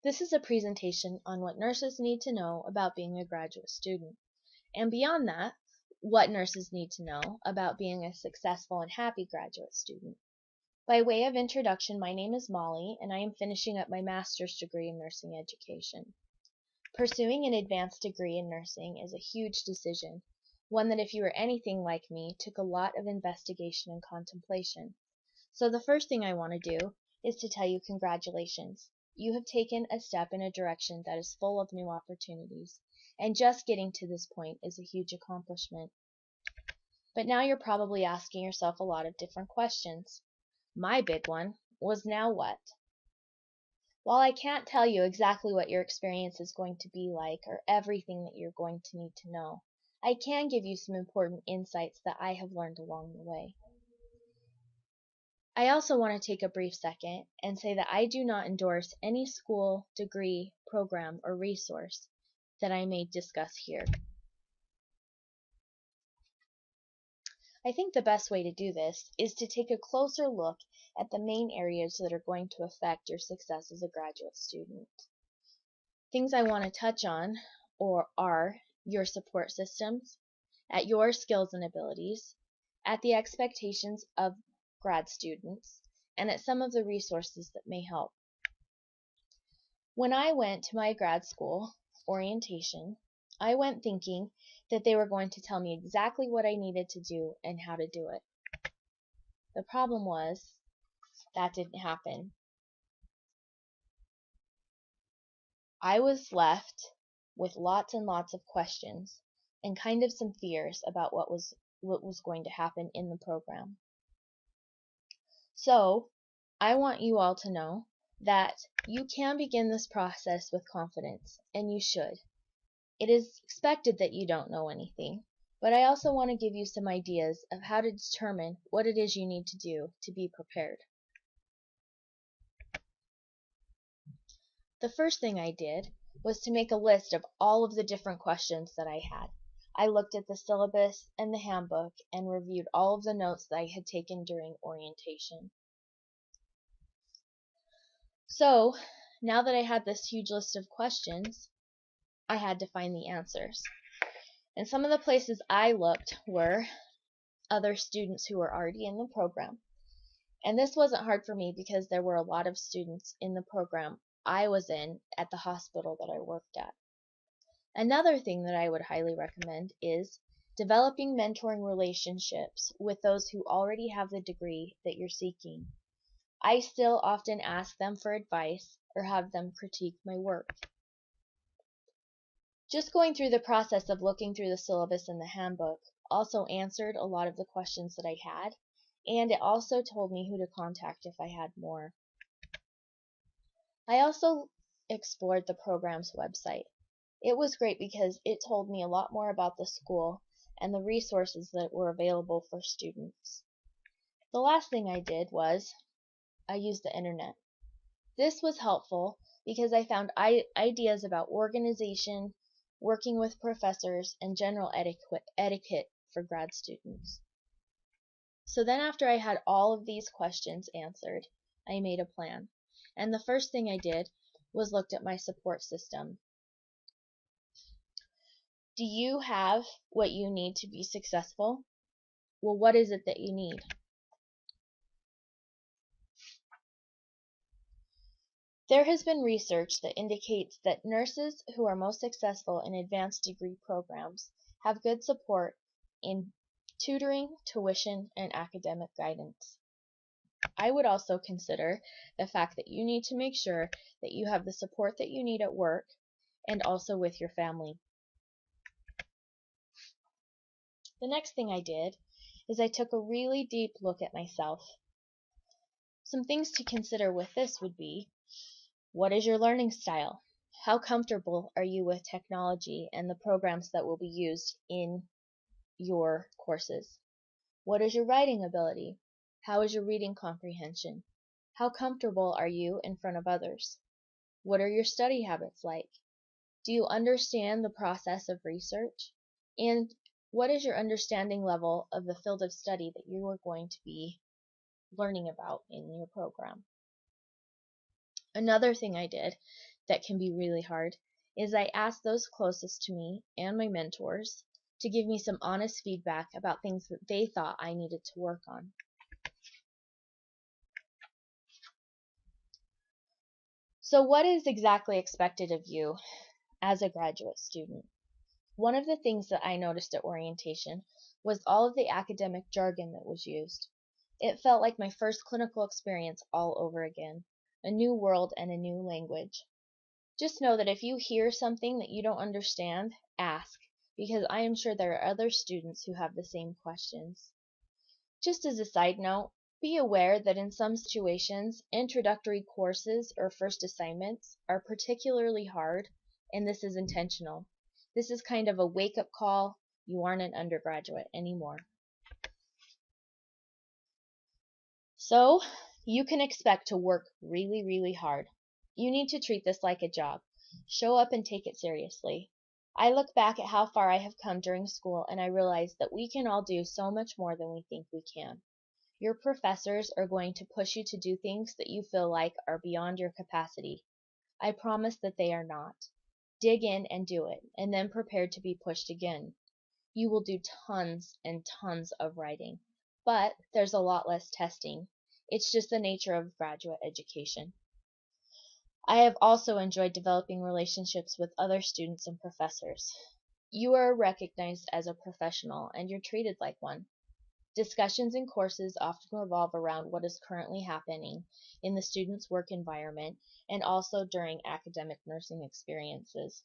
This is a presentation on what nurses need to know about being a graduate student. And beyond that, what nurses need to know about being a successful and happy graduate student. By way of introduction, my name is Molly, and I am finishing up my master's degree in nursing education. Pursuing an advanced degree in nursing is a huge decision, one that if you were anything like me, took a lot of investigation and contemplation. So the first thing I want to do is to tell you congratulations. You have taken a step in a direction that is full of new opportunities, and just getting to this point is a huge accomplishment. But now you're probably asking yourself a lot of different questions. My big one was, now what? While I can't tell you exactly what your experience is going to be like or everything that you're going to need to know, I can give you some important insights that I have learned along the way. I also want to take a brief second and say that I do not endorse any school, degree, program, or resource that I may discuss here. I think the best way to do this is to take a closer look at the main areas that are going to affect your success as a graduate student. Things I want to touch on are your support systems, at your skills and abilities, at the expectations of grad students, and at some of the resources that may help. When I went to my grad school orientation, I went thinking that they were going to tell me exactly what I needed to do and how to do it. The problem was that didn't happen. I was left with lots and lots of questions and kind of some fears about what was going to happen in the program. So, I want you all to know that you can begin this process with confidence, and you should. It is expected that you don't know anything, but I also want to give you some ideas of how to determine what it is you need to do to be prepared. The first thing I did was to make a list of all of the different questions that I had. I looked at the syllabus and the handbook and reviewed all of the notes that I had taken during orientation. So, now that I had this huge list of questions, I had to find the answers. And some of the places I looked were other students who were already in the program. And this wasn't hard for me because there were a lot of students in the program I was in at the hospital that I worked at. Another thing that I would highly recommend is developing mentoring relationships with those who already have the degree that you're seeking. I still often ask them for advice or have them critique my work. Just going through the process of looking through the syllabus and the handbook also answered a lot of the questions that I had, and it also told me who to contact if I had more. I also explored the program's website. It was great because it told me a lot more about the school and the resources that were available for students. The last thing I did was I used the internet. This was helpful because I found ideas about organization, working with professors, and general etiquette for grad students. So then after I had all of these questions answered, I made a plan. And the first thing I did was looked at my support system. Do you have what you need to be successful? Well, what is it that you need? There has been research that indicates that nurses who are most successful in advanced degree programs have good support in tutoring, tuition, and academic guidance. I would also consider the fact that you need to make sure that you have the support that you need at work and also with your family. The next thing I did is I took a really deep look at myself. Some things to consider with this would be, what is your learning style? How comfortable are you with technology and the programs that will be used in your courses? What is your writing ability? How is your reading comprehension? How comfortable are you in front of others? What are your study habits like? Do you understand the process of research? And what is your understanding level of the field of study that you are going to be learning about in your program? Another thing I did that can be really hard is I ask those closest to me and my mentors to give me some honest feedback about things that they thought I needed to work on. So what is exactly expected of you as a graduate student? One of the things that I noticed at orientation was all of the academic jargon that was used. It felt like my first clinical experience all over again, a new world and a new language. Just know that if you hear something that you don't understand, ask, because I am sure there are other students who have the same questions. Just as a side note, be aware that in some situations, introductory courses or first assignments are particularly hard, and this is intentional. This is kind of a wake-up call. You aren't an undergraduate anymore. So, you can expect to work really, really hard. You need to treat this like a job. Show up and take it seriously. I look back at how far I have come during school and I realize that we can all do so much more than we think we can. Your professors are going to push you to do things that you feel like are beyond your capacity. I promise that they are not. Dig in and do it, and then prepare to be pushed again. You will do tons and tons of writing, but there's a lot less testing. It's just the nature of graduate education. I have also enjoyed developing relationships with other students and professors. You are recognized as a professional and you're treated like one. Discussions in courses often revolve around what is currently happening in the student's work environment and also during academic nursing experiences.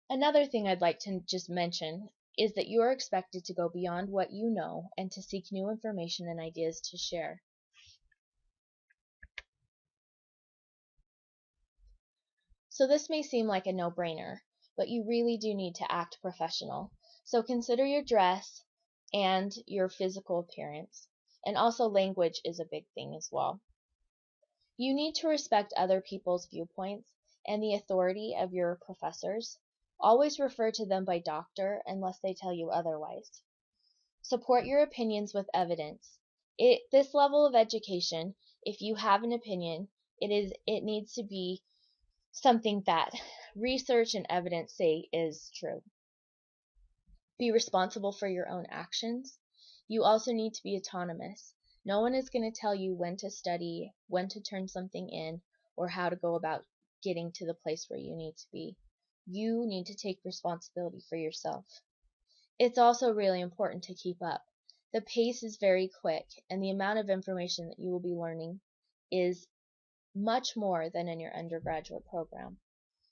Another thing I'd like to just mention is that you are expected to go beyond what you know and to seek new information and ideas to share. So this may seem like a no-brainer, but you really do need to act professional. So consider your dress and your physical appearance. And also language is a big thing as well. You need to respect other people's viewpoints and the authority of your professors. Always refer to them by doctor unless they tell you otherwise. Support your opinions with evidence. This level of education, if you have an opinion, it needs to be something that research and evidence say is true. Be responsible for your own actions. You also need to be autonomous. No one is going to tell you when to study, when to turn something in, or how to go about getting to the place where you need to be. You need to take responsibility for yourself. It's also really important to keep up. The pace is very quick, and the amount of information that you will be learning is much more than in your undergraduate program.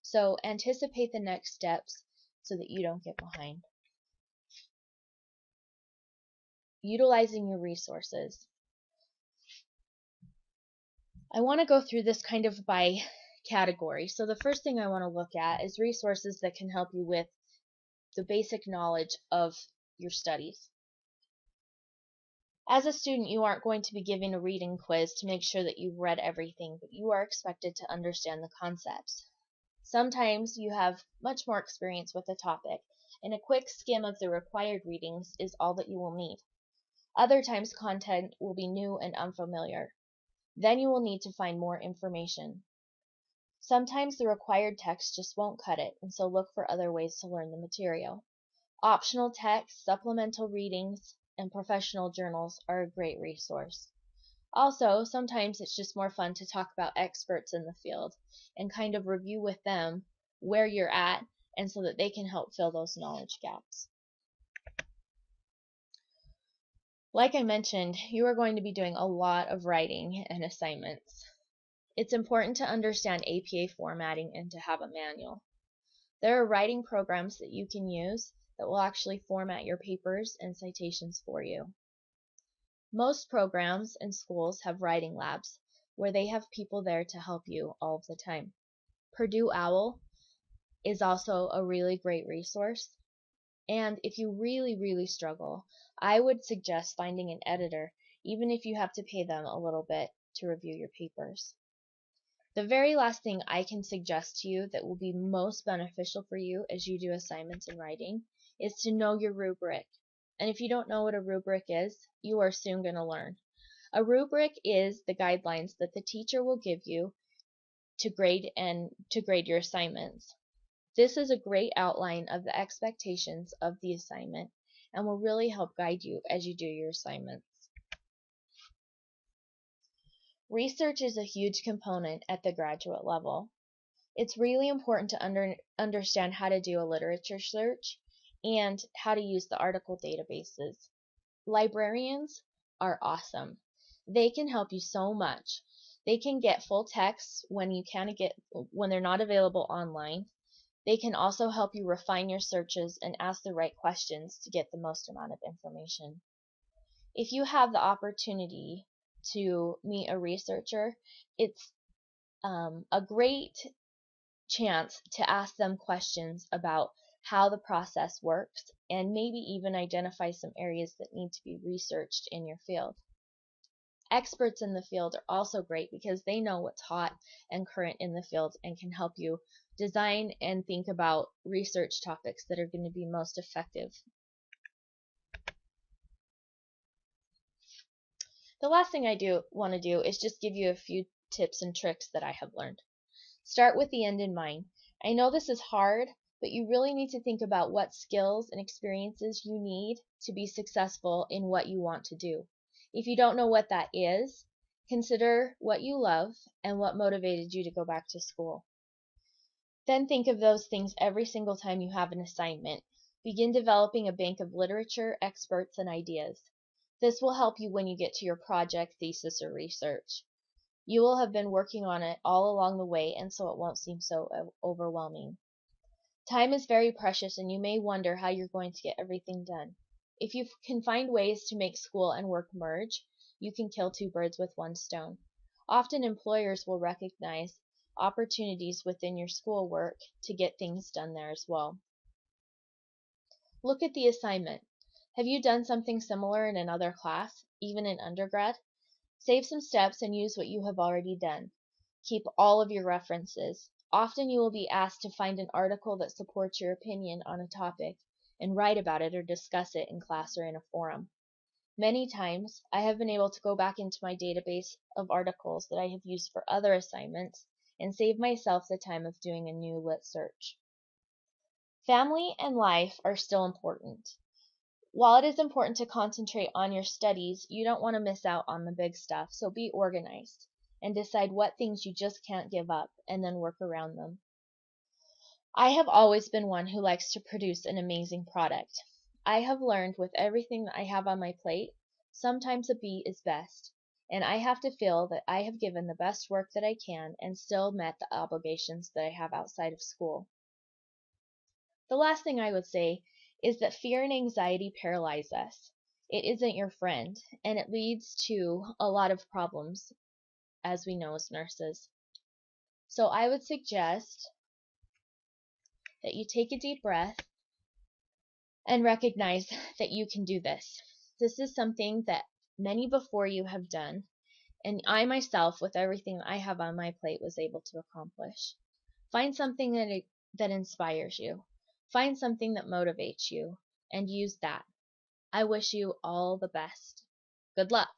So anticipate the next steps so that you don't get behind. Utilizing your resources. I want to go through this kind of by category. So the first thing I want to look at is resources that can help you with the basic knowledge of your studies. As a student, you aren't going to be giving a reading quiz to make sure that you've read everything, but you are expected to understand the concepts. Sometimes you have much more experience with the topic, and a quick skim of the required readings is all that you will need. Other times content will be new and unfamiliar. Then you will need to find more information. Sometimes the required text just won't cut it, and so look for other ways to learn the material. Optional text, supplemental readings, and professional journals are a great resource. Also, sometimes it's just more fun to talk about experts in the field and kind of review with them where you're at and so that they can help fill those knowledge gaps. Like I mentioned, you are going to be doing a lot of writing and assignments. It's important to understand APA formatting and to have a manual. There are writing programs that you can use that will actually format your papers and citations for you. Most programs and schools have writing labs where they have people there to help you all of the time. Purdue OWL is also a really great resource. And if you really, really struggle, I would suggest finding an editor, even if you have to pay them a little bit to review your papers. The very last thing I can suggest to you that will be most beneficial for you as you do assignments in writing is to know your rubric. And if you don't know what a rubric is, you are soon going to learn. A rubric is the guidelines that the teacher will give you to grade your assignments. This is a great outline of the expectations of the assignment and will really help guide you as you do your assignments. Research is a huge component at the graduate level. It's really important to understand how to do a literature search and how to use the article databases. Librarians are awesome. They can help you so much. They can get full texts when they're not available online. They can also help you refine your searches and ask the right questions to get the most amount of information. If you have the opportunity to meet a researcher, it's a great chance to ask them questions about how the process works and maybe even identify some areas that need to be researched in your field. Experts in the field are also great because they know what's hot and current in the field and can help you design and think about research topics that are going to be most effective. The last thing I want to do is just give you a few tips and tricks that I have learned. Start with the end in mind. I know this is hard, but you really need to think about what skills and experiences you need to be successful in what you want to do. If you don't know what that is, consider what you love and what motivated you to go back to school. Then think of those things every single time you have an assignment. Begin developing a bank of literature, experts, and ideas. This will help you when you get to your project, thesis, or research. You will have been working on it all along the way, and so it won't seem so overwhelming. Time is very precious, and you may wonder how you're going to get everything done. If you can find ways to make school and work merge, you can kill two birds with one stone. Often employers will recognize opportunities within your schoolwork to get things done there as well. Look at the assignment. Have you done something similar in another class, even in undergrad? Save some steps and use what you have already done. Keep all of your references. Often you will be asked to find an article that supports your opinion on a topic and write about it or discuss it in class or in a forum. Many times, I have been able to go back into my database of articles that I have used for other assignments and save myself the time of doing a new lit search. Family and life are still important. While it is important to concentrate on your studies, you don't want to miss out on the big stuff, so be organized and decide what things you just can't give up and then work around them. I have always been one who likes to produce an amazing product. I have learned with everything that I have on my plate, sometimes a B is best, and I have to feel that I have given the best work that I can and still met the obligations that I have outside of school. The last thing I would say is that fear and anxiety paralyze us. It isn't your friend, and it leads to a lot of problems, as we know as nurses. So I would suggest that you take a deep breath and recognize that you can do this. This is something that many before you have done, and I myself, with everything I have on my plate, was able to accomplish. Find something that inspires you. Find something that motivates you, and use that. I wish you all the best. Good luck.